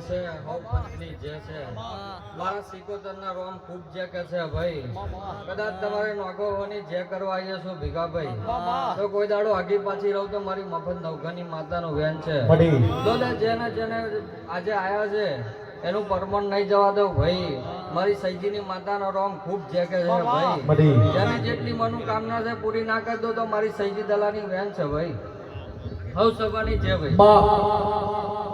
છે હો પત્ની જે છે મારા સિકોતરના રોમ ખૂબ જે કે છે ભાઈ કદાચ તમારે નોખોવાની જે કરવા આવીએ છો ભીખાભાઈ તો કોઈ દાડો આગી પાછી રહું તો મારી મફત નવઘાની માતાનું વેન છે તો જેને જેને આજે આયા છે એનું પરમણ નહીં જવા દઉં ભાઈ મારી સૈજીની માતાનો રોમ ખૂબ જે કે છે ભાઈ જેને જેટલી મનોકામના છે પૂરી ના કરી દો તો મારી સૈજી દલાની વેન છે ભાઈ હવ સભાની છે ભાઈ